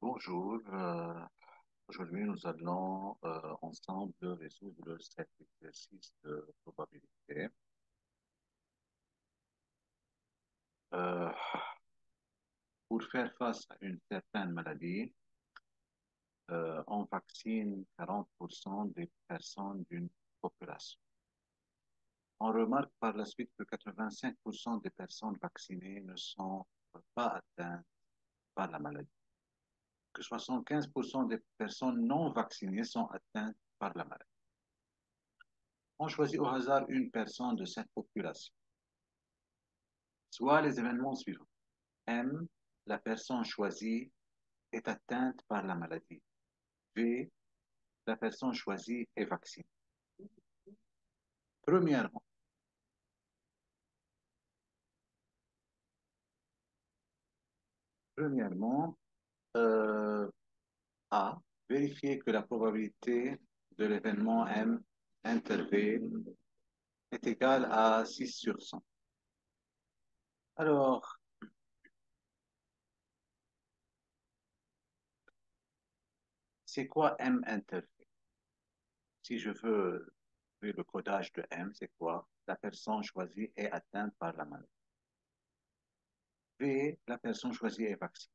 Bonjour, aujourd'hui nous allons ensemble résoudre cet exercice de probabilité. Euh, pour faire face à une certaine maladie, on vaccine 40% des personnes d'une population. On remarque par la suite que 85% des personnes vaccinées ne sont pas atteintes par la maladie, que 75% des personnes non vaccinées sont atteintes par la maladie. On choisit au hasard une personne de cette population, soit les événements suivants. M, la personne choisie est atteinte par la maladie. V, la personne choisie est vaccinée. Premièrement, premièrement euh, A, vérifier que la probabilité de l'événement M inter V est égale à 6 sur 100. Alors, c'est quoi M inter V? Si je veux le codage de M, c'est quoi? La personne choisie est atteinte par la maladie. V, la personne choisie est vaccinée.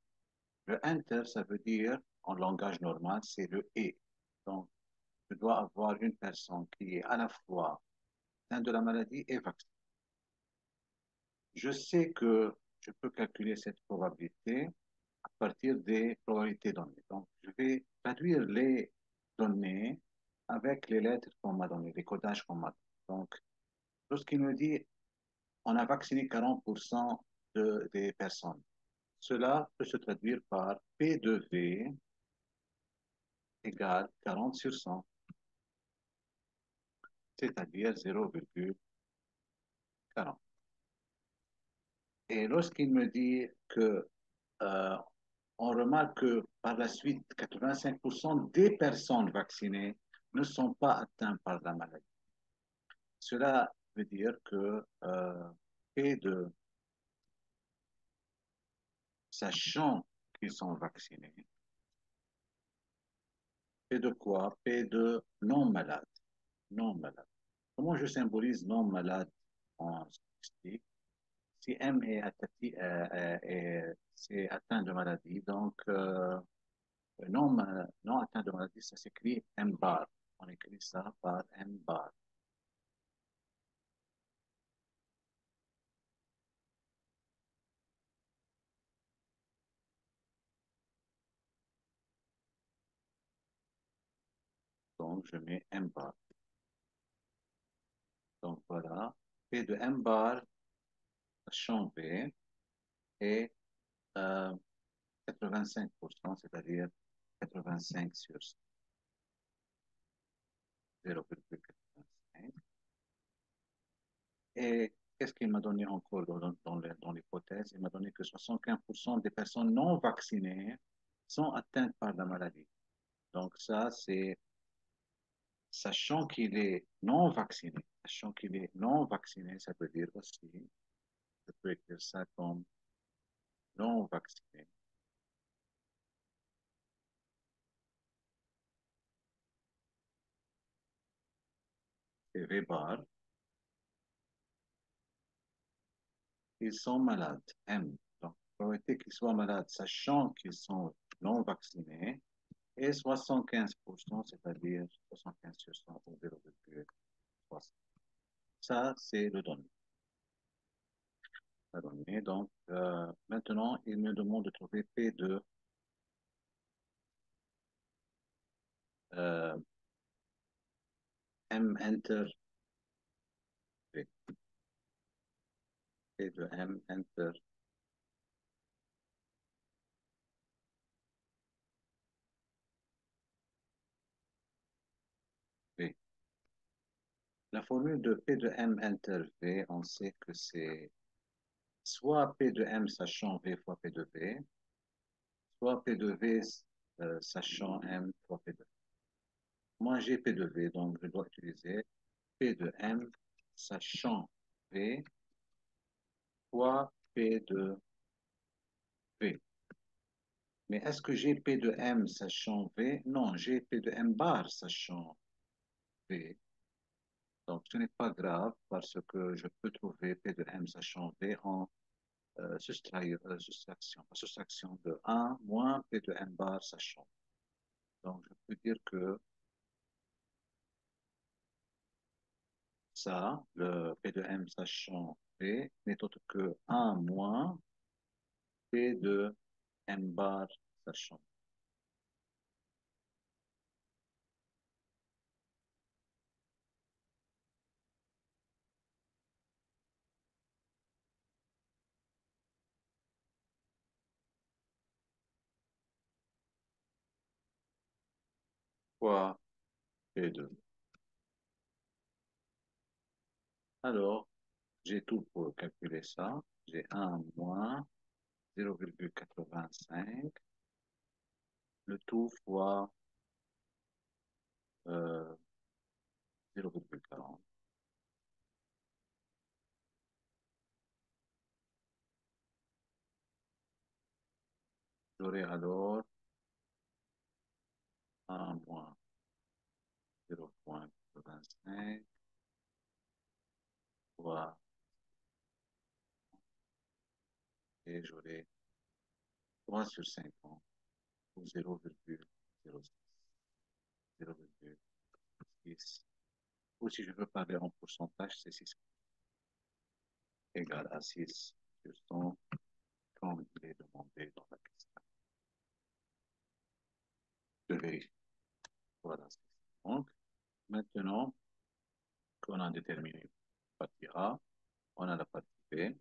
Le enter, ça veut dire, en langage normal, c'est le et. Donc, je dois avoir une personne qui est à la fois atteinte de la maladie et vaccinée. Je sais que je peux calculer cette probabilité à partir des probabilités données. Donc, je vais traduire les données avec les lettres qu'on m'a données, les codages qu'on m'a donnés. Donc, lorsqu'il me dit on a vacciné 40% des personnes, cela peut se traduire par P de V égale 40 sur 100, c'est-à-dire 0,40. Et lorsqu'il me dit que euh, on remarque que par la suite, 85% des personnes vaccinées ne sont pas atteintes par la maladie. Cela veut dire que P de, sachant qu'ils sont vaccinés, P de quoi? P de non malade. Non malade. Comment je symbolise non malade en statistique? Si M est atteint de maladie, donc non atteint de maladie, ça s'écrit M bar. On écrit ça par M bar. Donc je mets M bar. Donc voilà, P de M bar, champ B est 85%, c'est-à-dire 85 sur 0,85. Et qu'est-ce qu'il m'a donné encore dans l'hypothèse? Il m'a donné que 75% des personnes non vaccinées sont atteintes par la maladie. Donc ça, c'est sachant qu'il est non vacciné. Sachant qu'il est non vacciné, ça veut dire aussi, je peux écrire ça comme non vacciné. C'est V bar. Ils sont malades, M. Donc, la probabilité qu'ils soient malades, sachant qu'ils sont non vaccinés, est 75%, c'est-à-dire 75 sur 100 ou 0,3. Ça, c'est le donné. La donnée. Donc, maintenant, il me demande de trouver P de euh, M enter V. P de M enter V. La formule de P de M enter V, on sait que c'est soit P de M sachant V fois P de V, soit P de V sachant M fois P de V. Moi, j'ai P de V, donc je dois utiliser P de M sachant V fois P de V. Mais est-ce que j'ai P de M sachant V? Non, j'ai P de M bar sachant V. Donc, ce n'est pas grave parce que je peux trouver P de M sachant V en soustraction de 1 moins P de M bar sachant. Donc, je peux dire que ça, le P de M sachant V, n'est autre que 1 moins P de M bar sachant fois P2. Alors, j'ai tout pour calculer ça. J'ai 1 moins 0,85, le tout fois 0,40. J'aurai alors 1 moins 0,85 fois, et j'aurai 3 sur 50 ou 0,06. 0,6. Ou si je veux parler en pourcentage, c'est 6 égal à 6 sur 100 comme il est demandé dans la question de vérifier. Voilà. Donc, maintenant qu'on a déterminé la partie A, on a la partie B.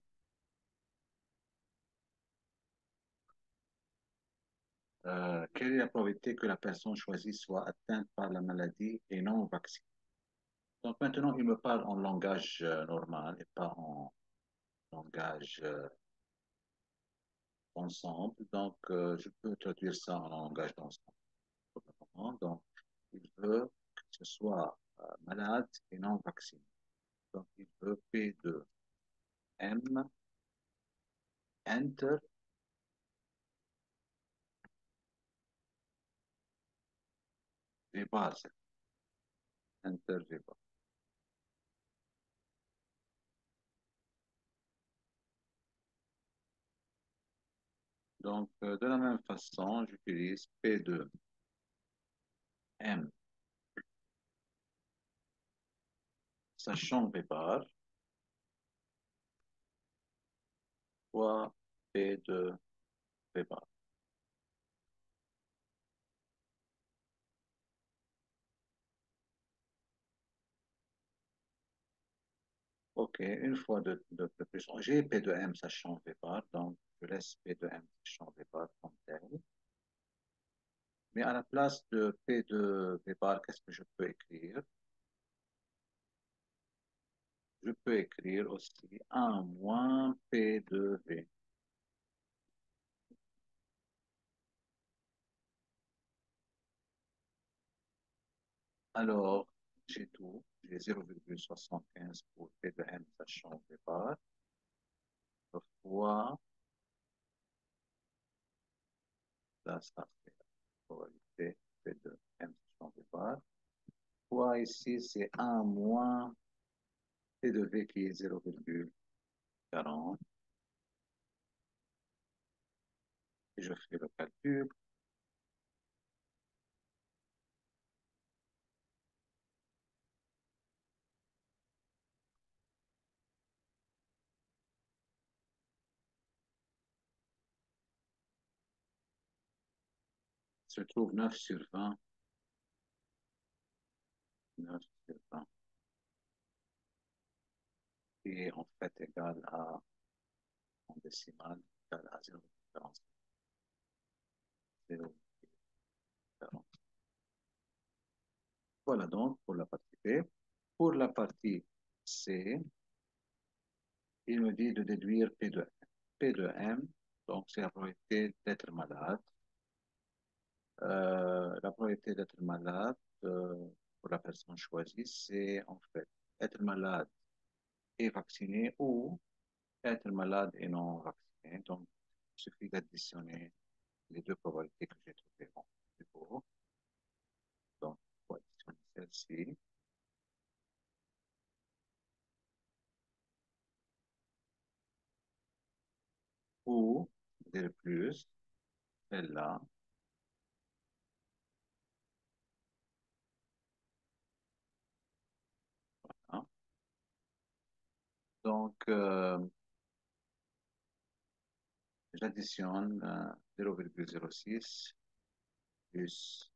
Quelle est la probabilité que la personne choisie soit atteinte par la maladie et non vaccinée? Donc maintenant, il me parle en langage normal et pas en langage ensemble. Donc, je peux traduire ça en langage d'ensemble. Donc, il veut que ce soit malade et non vacciné. Donc, il veut P de M, Enter, V bar, Enter, V bar. Donc, de la même façon, j'utilise P de M, sachant V bar, fois P de V bar. OK, une fois de plus, j'ai P de M sachant V bar, donc je laisse P de M sachant V bar comme tel. Mais à la place de P de V bar, qu'est-ce que je peux écrire? Je peux écrire aussi 1 moins P de V. Alors, j'ai tout. J'ai 0,75 pour P de M sachant V bar, fois, là, ça fait la probabilité P de M sachant V bar, fois ici, c'est 1 moins P de V qui est 0,40. Et je fais le calcul. Se trouve 9 sur 20. 9 sur 20. Qui est en fait égal à, en décimale, égal à 0,40. 0,40. Voilà donc pour la partie B. Pour la partie C, il me dit de déduire P de M. P de M, donc c'est la probabilité d'être malade. La probabilité d'être malade pour la personne choisie, c'est en fait être malade et vacciné ou être malade et non vacciné. Donc, il suffit d'additionner les deux probabilités que j'ai trouvées en plus haut. Donc, il faut additionner celle-ci. Ou, dire plus, celle-là. Hein. Donc, j'additionne 0,06 plus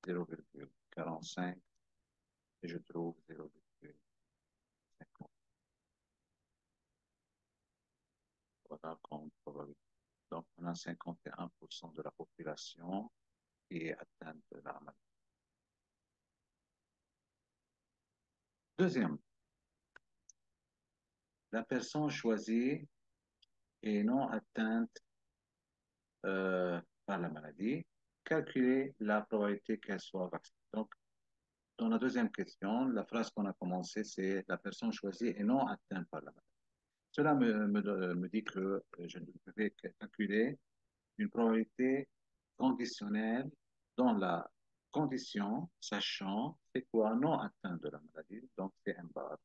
0,45 et je trouve 0,50. Voilà comme probabilité. Donc, on a 51% de la population qui est atteinte de la maladie. Deuxième, la personne choisie est non atteinte par la maladie. Calculer la probabilité qu'elle soit vaccinée. Donc, dans la deuxième question, la phrase qu'on a commencé, c'est la personne choisie est non atteinte par la maladie. Cela me dit que je vais calculer une probabilité conditionnelle dans la condition, sachant c'est quoi non atteint de la maladie, donc c'est M bar.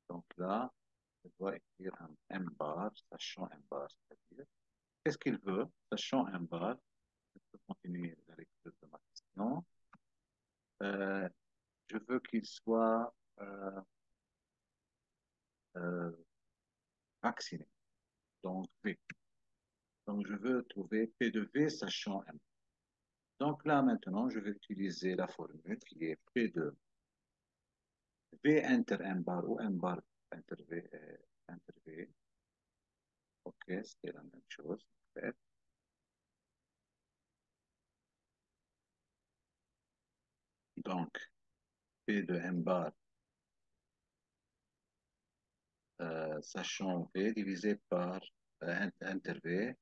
Donc là, je dois écrire un M bar, sachant M bar, c'est-à-dire qu'est-ce qu'il veut, sachant M bar. Je peux continuer la lecture de ma question. Euh, je veux qu'il soit euh, vacciné, donc V. Donc je veux trouver P de V sachant M. Donc là maintenant, je vais utiliser la formule qui est P de V inter M bar ou M bar inter V. Inter v. OK, c'est la même chose. En fait. Donc, P de M bar, sachant V divisé par inter V,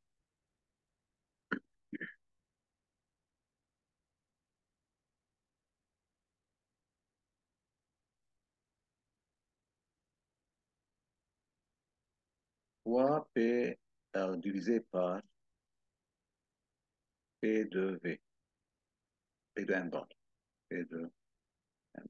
fois P divisé par P de V, P de M bar, P de M.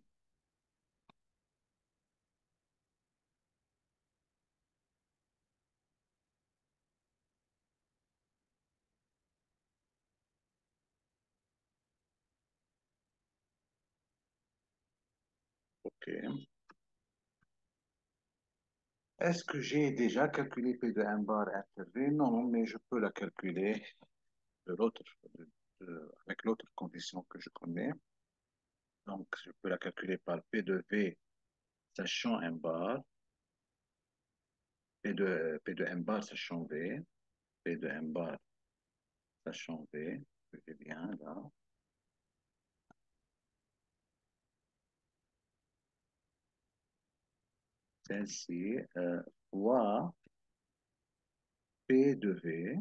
OK. Est-ce que j'ai déjà calculé P de M bar inter V? Non, mais je peux la calculer de l'autre, avec l'autre condition que je connais. Donc, je peux la calculer par P de V sachant M bar, P de M bar sachant V, P de M bar sachant V, que j'ai bien là. Celle-ci, fois P de V,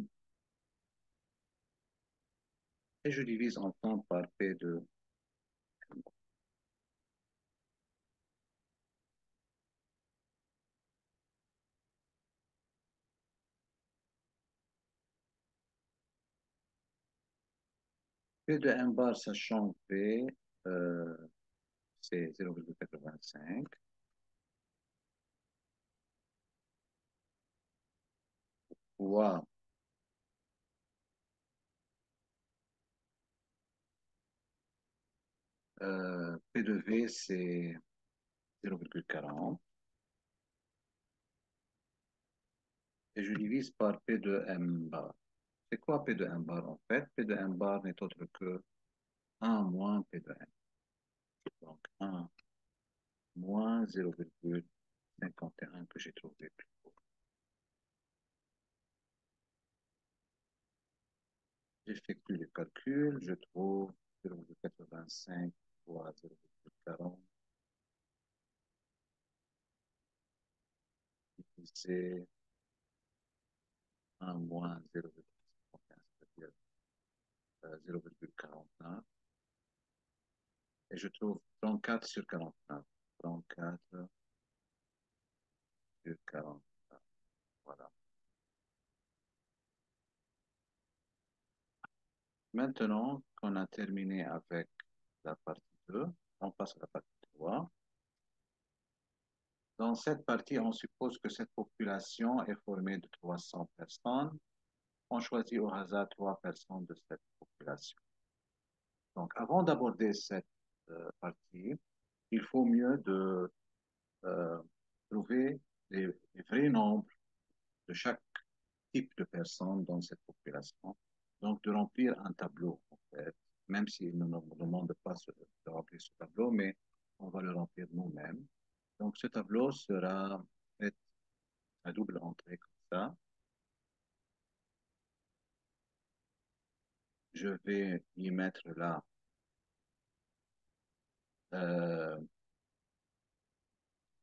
et je divise en temps par P de P de M bar sachant V, euh, c'est 0,85, fois P de V, c'est 0,40, et je divise par P de M bar. C'est quoi P de M bar en fait? P de M bar n'est autre que 1 moins P de M. Donc 1 moins 0,51 que j'ai trouvé plus haut. J'effectue le calcul, je trouve 0,85 fois 0,40 divisé 1 moins 0,51, c'est-à-dire 0,49. Et je trouve 34 sur 49. 34 sur 49. Voilà. Maintenant qu'on a terminé avec la partie 2, on passe à la partie 3. Dans cette partie, on suppose que cette population est formée de 300 personnes. On choisit au hasard 3 personnes de cette population. Donc, avant d'aborder cette partie, il faut mieux de euh, trouver les vrais nombres de chaque type de personnes dans cette population. Donc, de remplir un tableau, en fait, même s'il ne nous demande pas de remplir ce tableau, mais on va le remplir nous-mêmes. Donc, ce tableau sera fait à double entrée comme ça. Je vais y mettre là euh,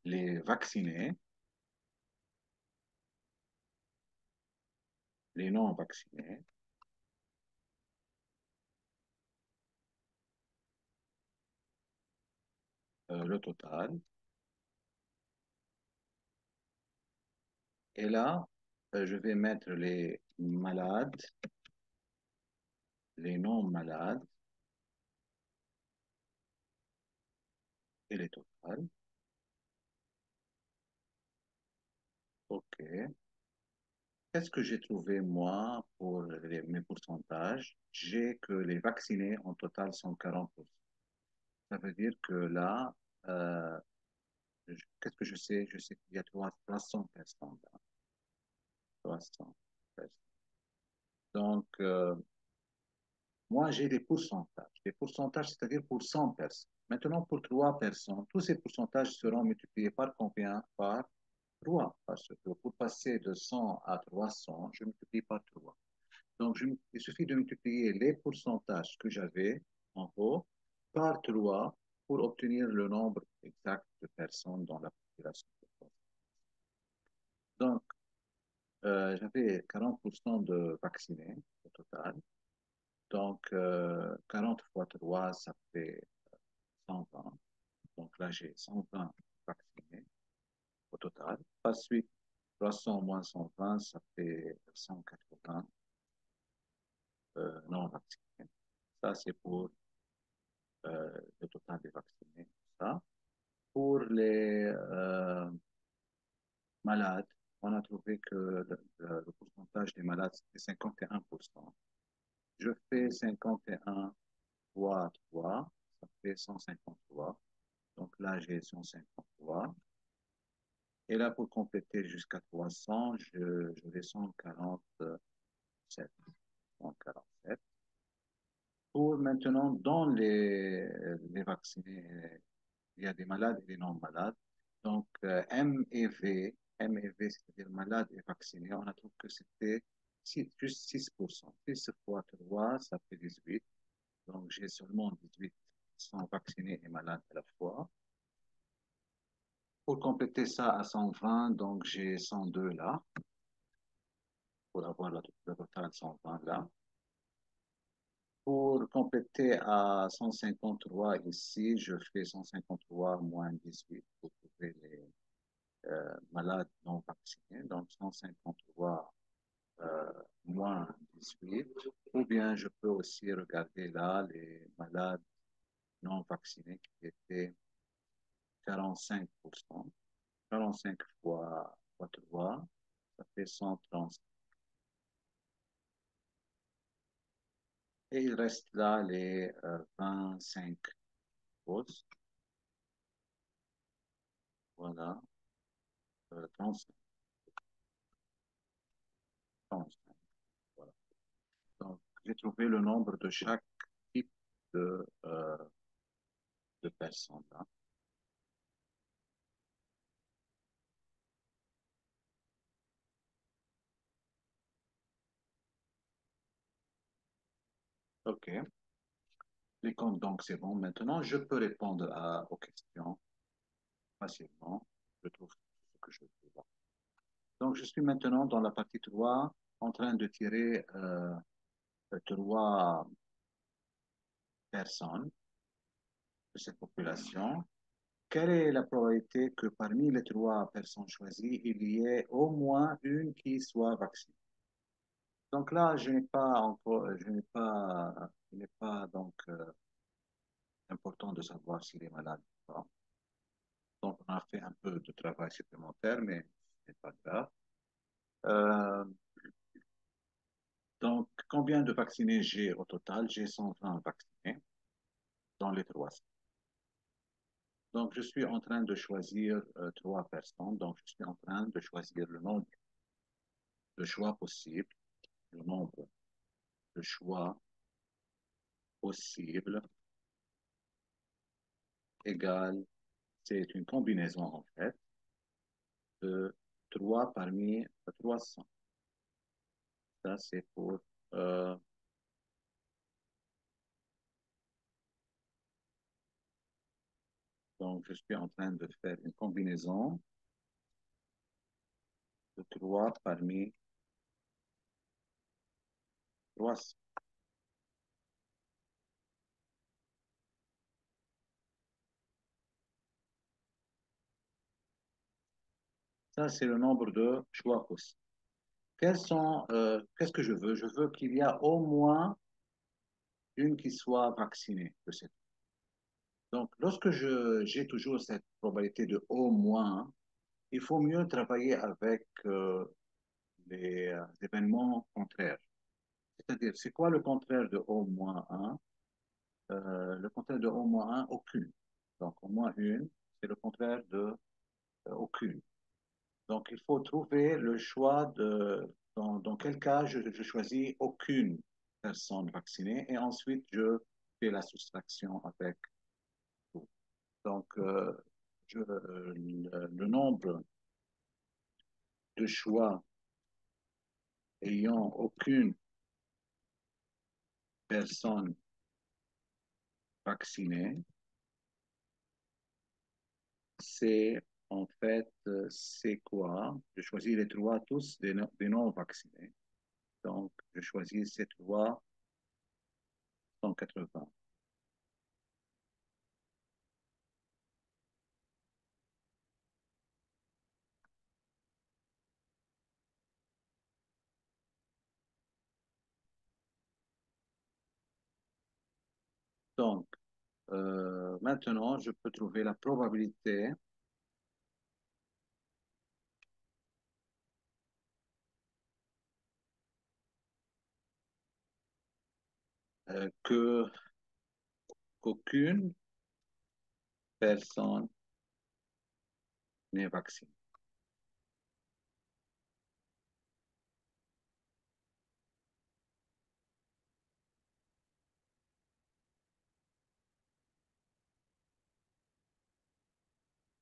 les vaccinés, les non vaccinés, le total. Et là, je vais mettre les malades, les non malades et les totales. OK. Qu'est-ce que j'ai trouvé, moi, pour mes pourcentages? J'ai que les vaccinés en total sont 40%. Ça veut dire que là, euh, qu'est-ce que je sais? Je sais qu'il y a 300 personnes là. 300 personnes. Donc, moi, j'ai des pourcentages. Des pourcentages, c'est-à-dire pour 100 personnes. Maintenant, pour 3 personnes, tous ces pourcentages seront multipliés par combien? Par 3. Parce que pour passer de 100 à 300, je multiplie par 3. Donc, il suffit de multiplier les pourcentages que j'avais en haut par 3 pour obtenir le nombre exact de personnes dans la population. Donc, j'avais 40% de vaccinés au total. Donc, 40 fois 3, ça fait 120. Donc là, j'ai 120 vaccinés au total. Ensuite, 300 moins 120, ça fait 180 non vaccinés. Ça, c'est pour le total des vaccinés. Ça. Pour les malades, on a trouvé que le pourcentage des malades, c'était 51%. Je fais 51 fois 3, ça fait 153. Donc là, j'ai 153. Et là, pour compléter jusqu'à 300, je vais 147. 147. Pour maintenant, dans les vaccinés, il y a des malades et des non malades. Donc, M et V, c'est-à-dire malades et vaccinés, on a trouvé que c'était juste 6%. 6 fois 3, ça fait 18. Donc, j'ai seulement 18 qui sont vaccinés et malades à la fois. Pour compléter ça à 120, donc j'ai 102 là, pour avoir la totale 120 là. Pour compléter à 153 ici, je fais 153 moins 18 pour trouver les malades non vaccinés. Donc 153 euh, moins 18. Ou bien je peux aussi regarder là les malades non vaccinés qui étaient 45%. 45 fois 3, ça fait 130. Et il reste là les 25 pauses. Voilà, 35, 35. Voilà. Donc, j'ai trouvé le nombre de chaque type de personnes là. OK. Les comptes, donc, c'est bon. Maintenant, je peux répondre aux questions facilement. Je trouve ce que je veux voir. Donc, je suis maintenant dans la partie 3 en train de tirer 3 personnes de cette population. Quelle est la probabilité que parmi les 3 personnes choisies, il y ait au moins une qui soit vaccinée? Donc là, je n'ai pas encore, il n'est pas donc important de savoir s'il est malade ou pas. Donc on a fait un peu de travail supplémentaire, mais ce n'est pas grave. Euh, donc combien de vaccinés j'ai au total? J'ai 120 vaccinés dans les trois. Donc je suis en train de choisir trois personnes. Donc je suis en train de choisir le nombre de choix possibles, le nombre de choix possibles égale, c'est une combinaison en fait de 3 parmi 300. Ça, c'est pour... euh, donc, je suis en train de faire une combinaison de 3 parmi 300. Ça, c'est le nombre de choix possibles. Qu'est-ce que je veux? Je veux qu'il y a au moins une qui soit vaccinée de cette. Donc, lorsque j'ai toujours cette probabilité de au moins, il faut mieux travailler avec les événements contraires. C'est-à-dire, c'est quoi le contraire de au moins un? Le contraire de au moins un, aucune. Donc, au moins une, c'est le contraire de aucune. Donc, il faut trouver le choix dans quel cas je choisis aucune personne vaccinée et ensuite je fais la soustraction avec tout. Donc, le nombre de choix ayant aucune personne vaccinée, c'est en fait, c'est quoi? Je choisis les trois tous des non vaccinés. Donc, je choisis ces trois 180. Donc, maintenant, je peux trouver la probabilité que qu'aucune personne n'est vaccinée.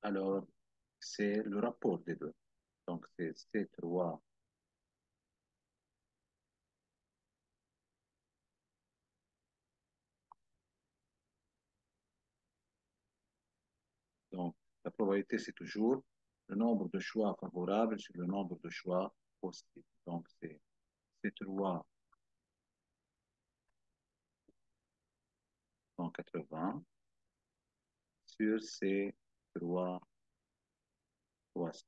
Alors, c'est le rapport des deux. Donc, c'est ces trois. Donc, la probabilité, c'est toujours le nombre de choix favorables sur le nombre de choix possibles. Donc, c'est ces trois 180 sur ces trois 300.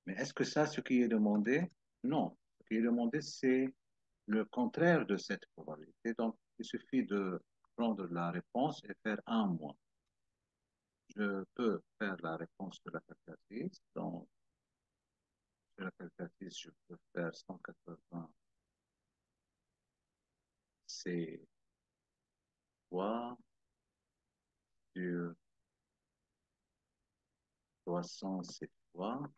Mais est-ce que ça, ce qui est demandé? Non. Ce qui est demandé, c'est le contraire de cette probabilité. Donc, il suffit de prendre la réponse et faire un moins. Je peux faire la réponse de la calculatrice. Donc, sur la calculatrice, je peux faire 180 C fois sur 300 C fois.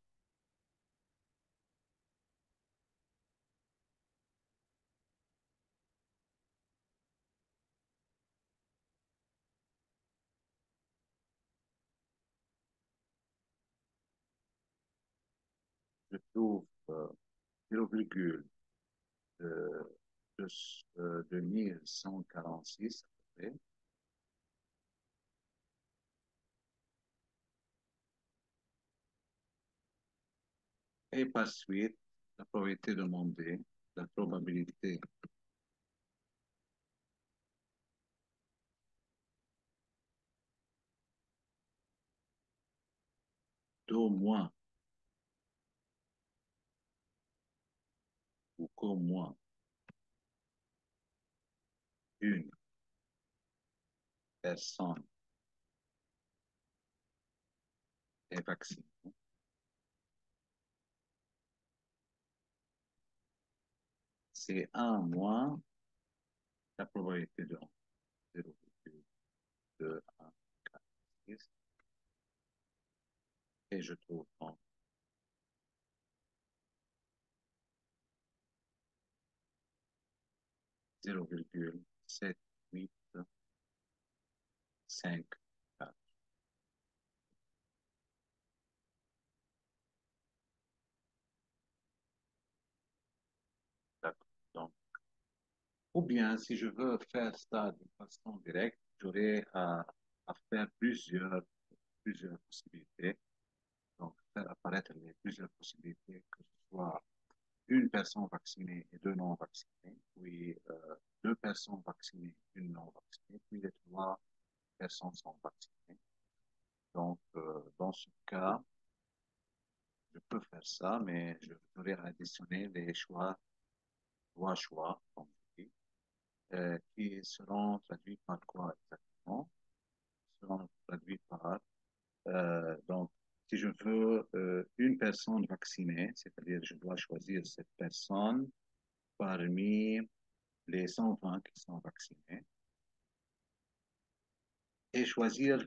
Je trouve 0,2 2146 à peu près. Et par suite, la probabilité demandée, la probabilité d'au moins qu'au moins une personne est vaccinée, c'est 1 moins la probabilité de 0,214, et je trouve donc 0,785. D'accord. Donc, ou bien, si je veux faire ça d'une façon directe, j'aurais à faire plusieurs possibilités. Donc, faire apparaître les plusieurs possibilités, que ce soit une personne vaccinée et deux non vaccinés, puis deux personnes vaccinées, une non vaccinée, puis les trois personnes sont vaccinées. Donc, dans ce cas, je peux faire ça, mais je devrais additionner les choix, trois choix, comme je dis, qui seront traduits par quoi exactement? Seront traduits par, donc, si je veux une personne vaccinée, c'est-à-dire je dois choisir cette personne parmi les 120 qui sont vaccinés et choisir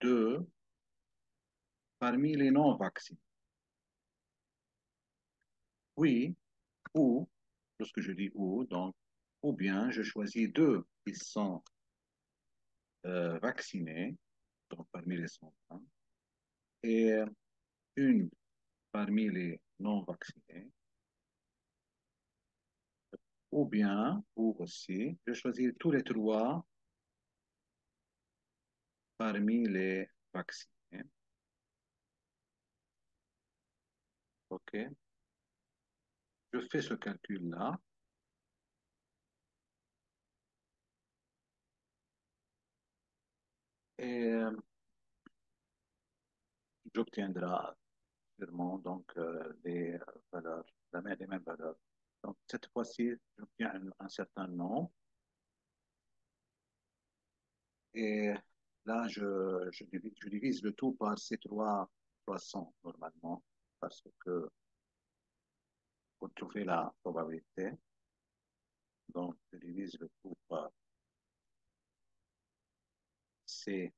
deux parmi les non vaccinés. Oui, ou, lorsque je dis ou, donc, ou bien je choisis deux qui sont vaccinés, donc parmi les 120, et une parmi les non vaccinés, ou bien, ou aussi, je choisis tous les trois parmi les vaccinés. OK? Je fais ce calcul-là et j'obtiendrai sûrement donc les valeurs, les mêmes valeurs. Donc cette fois-ci, j'obtiens un certain nombre et là, je divise le tout par ces trois poissons normalement parce que pour trouver la probabilité, donc je divise le tout par ces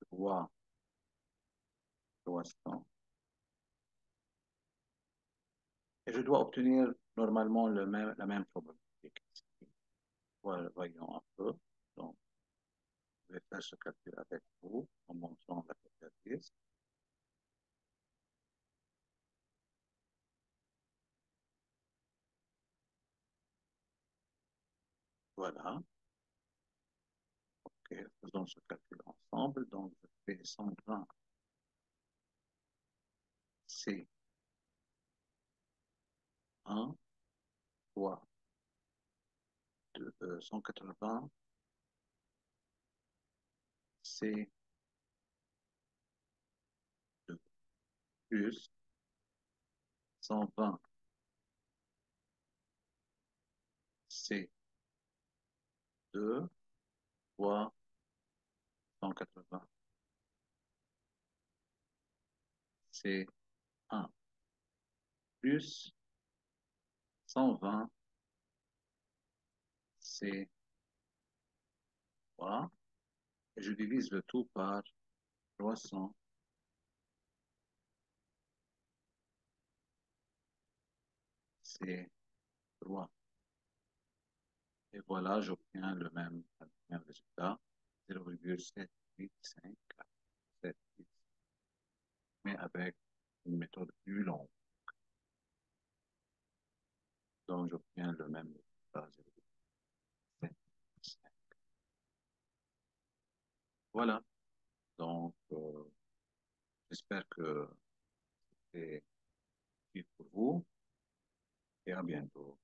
trois poissons et je dois obtenir normalement la même probabilité. Voilà, voyons un peu. Donc, je vais faire ce calcul avec vous en montrant la calculatrice. Voilà. OK, faisons ce calcul ensemble. Donc, je fais 120 C 1 fois 180 C 2 plus 120 C 2 fois 180 C 1 plus 120 C 3 et je divise le tout par 300 C 3. Et voilà, j'obtiens le même résultat, 0,7854, mais avec une méthode plus longue. Donc, j'obtiens le même résultat, 0,75. Voilà. Donc, j'espère que c'est utile pour vous et à bientôt.